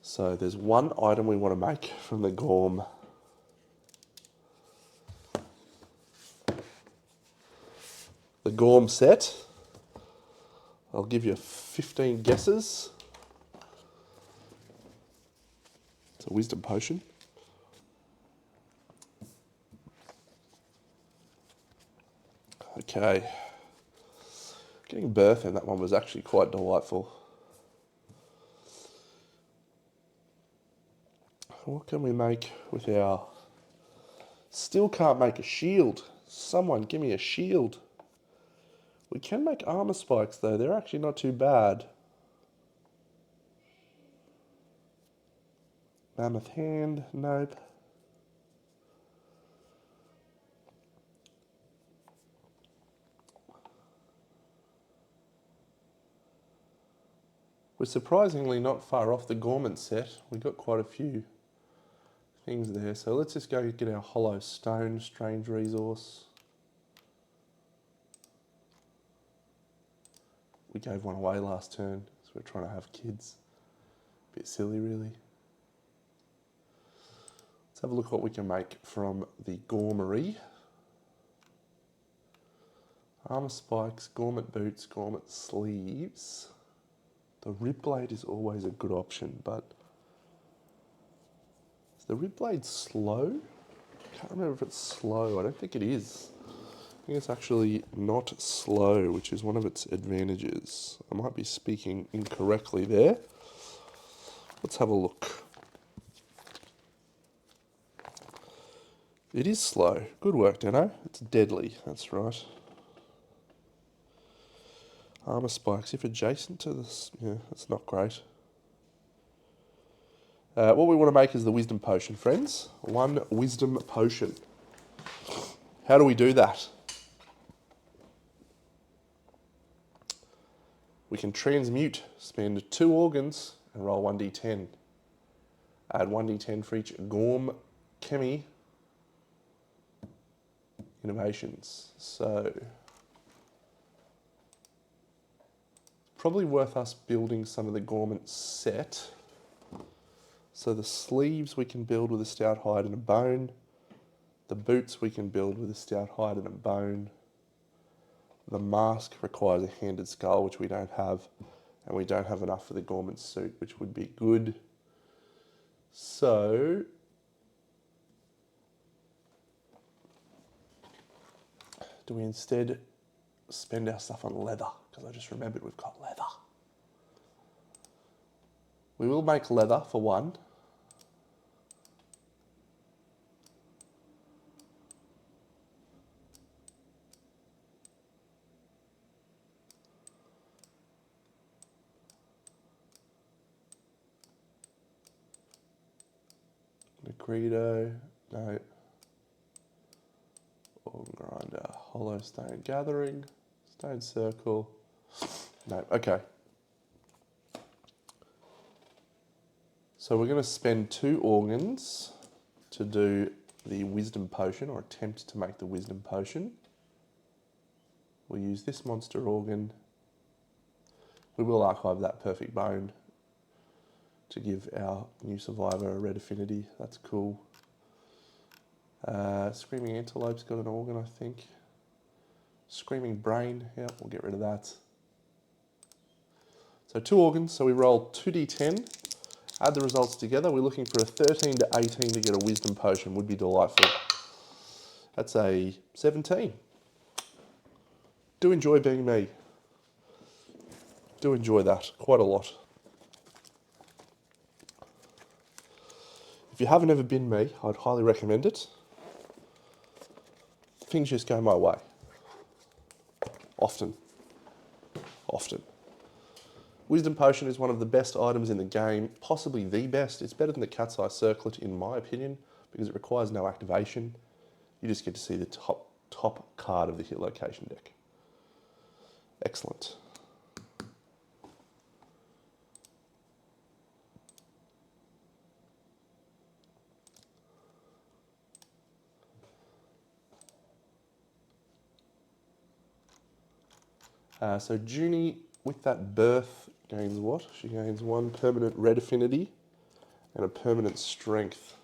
So there's one item we want to make from the Gorm. The Gorm set. I'll give you 15 guesses. It's a wisdom potion. Okay. Getting birth in that one was actually quite delightful. What can we make with our Still can't make a shield. Someone give me a shield. We can make armor spikes though. They're actually not too bad. Mammoth hand, nope. We're surprisingly not far off the Gorman set. We've got quite a few things there. So let's just go get our hollow stone, strange resource. We gave one away last turn, so we're trying to have kids. Bit silly really. Let's have a look what we can make from the Gormery. Armor spikes, Gormet boots, Gormet sleeves. The rib blade is always a good option, but is the rib blade slow? I can't remember if it's slow. I don't think it is. I think it's actually not slow, which is one of its advantages. I might be speaking incorrectly there. Let's have a look. It is slow. Good work, Deno. It's deadly, that's right. Armor spikes, if adjacent to this, yeah, that's not great. What we want to make is the wisdom potion, friends. 1 wisdom potion. How do we do that? We can transmute, spend 2 organs and roll 1d10. Add 1d10 for each Gorm Chemi innovations. So probably worth us building some of the Gormant set. So the sleeves we can build with a stout hide and a bone. The boots we can build with a stout hide and a bone. The mask requires a handed skull, which we don't have. And we don't have enough for the Gormant suit, which would be good. So do we instead spend our stuff on leather? Because I just remembered we've got leather. We will make leather for 1. Negredo, no. Organ grinder, hollow stone gathering, stone circle. No, okay. So we're going to spend 2 organs to do the wisdom potion, or attempt to make the wisdom potion. We'll use this monster organ. We will archive that perfect bone to give our new survivor a red affinity. That's cool. Screaming Antelope's got an organ, I think. Screaming Brain, yeah, we'll get rid of that. So 2 organs, so we roll 2d10, add the results together. We're looking for a 13 to 18 to get a wisdom potion, would be delightful. That's a 17. Do enjoy being me. Do enjoy that quite a lot. If you haven't ever been me, I'd highly recommend it. Things just go my way. Often. Wisdom Potion is one of the best items in the game, possibly the best. It's better than the Cat's Eye Circlet in my opinion, because it requires no activation. You just get to see the top card of the hit location deck. Excellent. So Junie, with that birth, gains what? She gains 1 permanent red affinity and a permanent strength.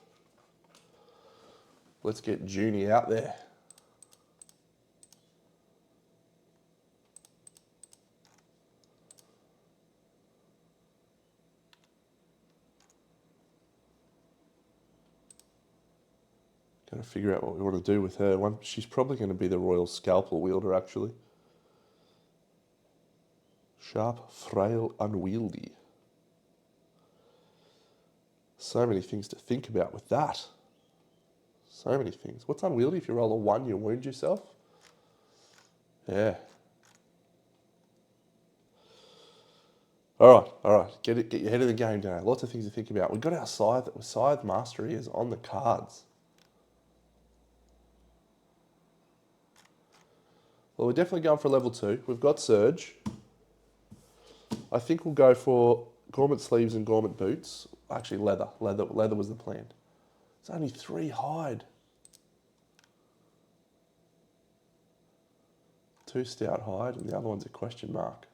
Let's get Junie out there. Got to figure out what we want to do with her. She's probably going to be the Royal Scalpel wielder, actually. Sharp, frail, unwieldy. So many things to think about with that. So many things. What's unwieldy? If you roll a 1, you wound yourself. Yeah. All right. Get your head in the game, Dano. Lots of things to think about. We've got our scythe mastery is on the cards. Well, we're definitely going for level 2. We've got Surge. I think we'll go for Gormet sleeves and Gormet boots. Actually, leather. Leather was the plan. It's only 3 hide. 2 stout hide, and the other one's a question mark.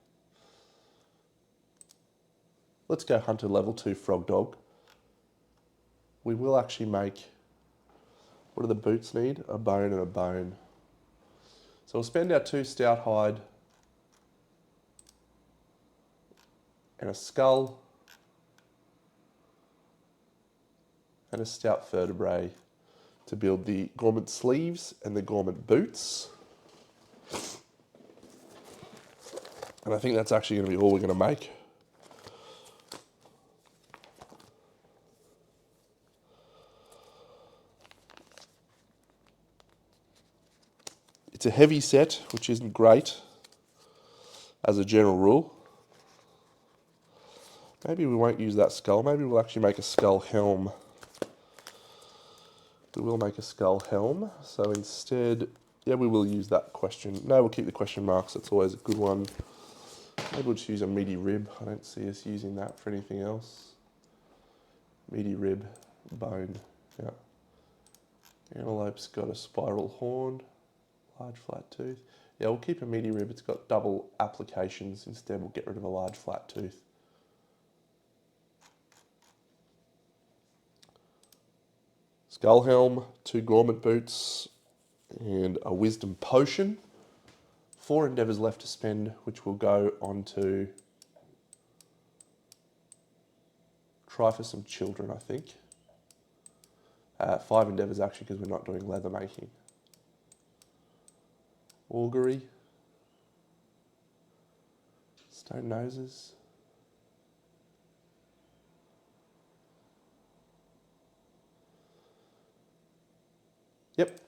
Let's go Hunter level 2 Frogdog. We will actually make, what do the boots need? A bone and a bone. So we'll spend our 2 stout hide and a skull and a stout vertebrae to build the Gormet sleeves and the Gormet boots. And I think that's actually going to be all we're going to make. It's a heavy set, which isn't great as a general rule. Maybe we won't use that skull. Maybe we'll actually make a skull helm. We will make a skull helm. So instead, yeah, we will use that question. No, we'll keep the question marks. That's always a good one. Maybe we'll just use a meaty rib. I don't see us using that for anything else. Meaty rib, bone, yeah. Antelope's got a spiral horn, large flat tooth. Yeah, we'll keep a meaty rib. It's got double applications. Instead, we'll get rid of a large flat tooth. Skull helm, 2 Gormet boots, and a wisdom potion. 4 endeavours left to spend, which will go on to try for some children, I think. 5 endeavours actually, because we're not doing leather making. Augury. Stone noses. Yep.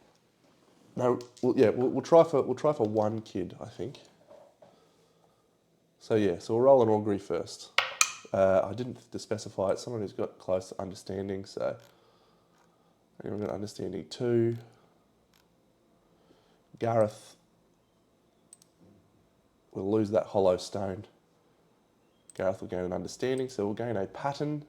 No, we'll try for 1 kid, I think. So yeah, so we'll roll an augury first. I didn't specify it. Someone who's got close understanding, so anyone got understanding 2. Gareth will lose that hollow stone. Gareth will gain an understanding, so we'll gain a pattern.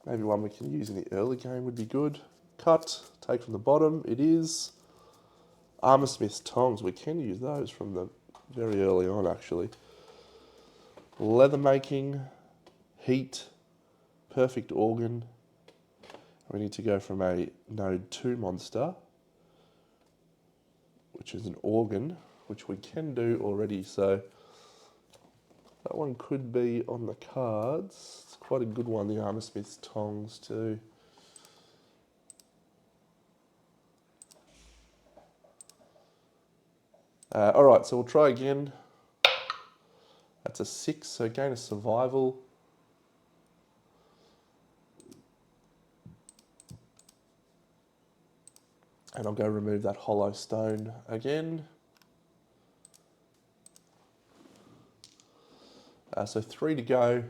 Maybe one we can use in the early game would be good. Cut, take from the bottom, it is. Armorsmith's tongs, we can use those from the very early on actually. Leather making, heat, perfect organ. We need to go from a node 2 monster, which is an organ, which we can do already, so that one could be on the cards. It's quite a good one, the Armorsmith's tongs too. Alright, so we'll try again. That's a 6, so gain a survival. And I'll go remove that hollow stone again. So 3 to go.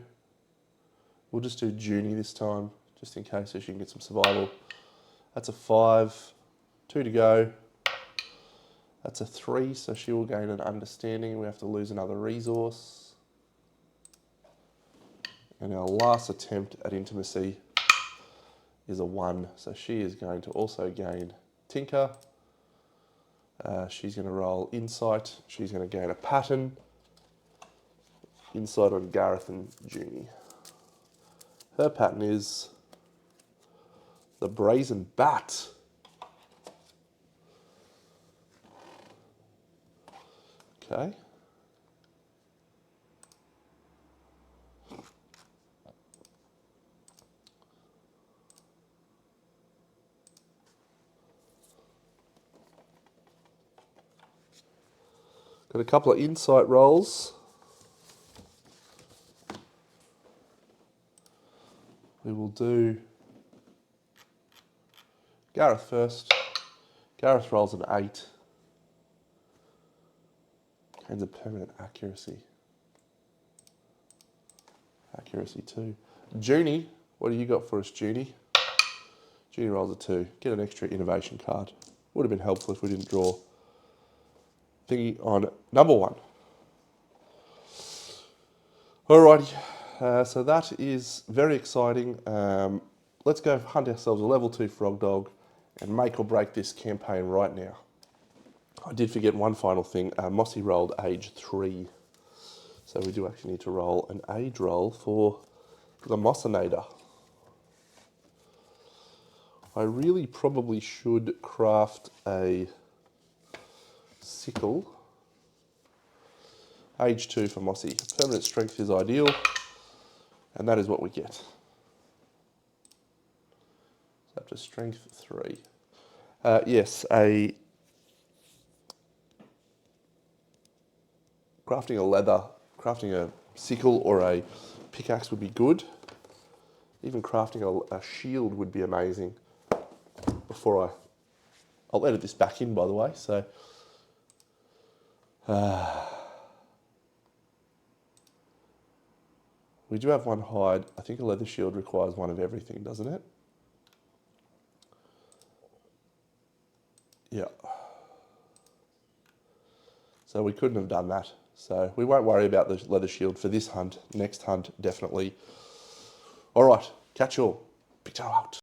We'll just do Junie this time, just in case so she can get some survival. That's a 5. 2 to go. That's a 3, so she will gain an understanding. We have to lose another resource. And our last attempt at intimacy is a 1, so she is going to also gain Tinker. She's going to roll Insight. She's going to gain a pattern. Insight on Gareth and Junie. Her pattern is the Brazen Bat. Okay. Got a couple of insight rolls. We will do Gareth first. Gareth rolls an 8. Gains a permanent accuracy. Accuracy 2. Junie, what do you got for us, Junie? Junie rolls a 2. Get an extra innovation card. Would have been helpful if we didn't draw thingy on number 1. Alrighty, so that is very exciting. Let's go hunt ourselves a level 2 frog dog and make or break this campaign right now. I did forget one final thing. Mossy rolled age 3. So we do actually need to roll an age roll for the Mossinator. I really probably should craft a sickle. Age 2 for Mossy. Permanent strength is ideal, and that is what we get. So up to strength 3. Yes, crafting a sickle or a pickaxe would be good. Even crafting a shield would be amazing. I'll edit this back in, by the way, so. We do have one hide. I think a leather shield requires one of everything, doesn't it? Yeah. So we couldn't have done that. So we won't worry about the leather shield for this hunt. Next hunt, definitely. All right, catch you all. BigDeno out.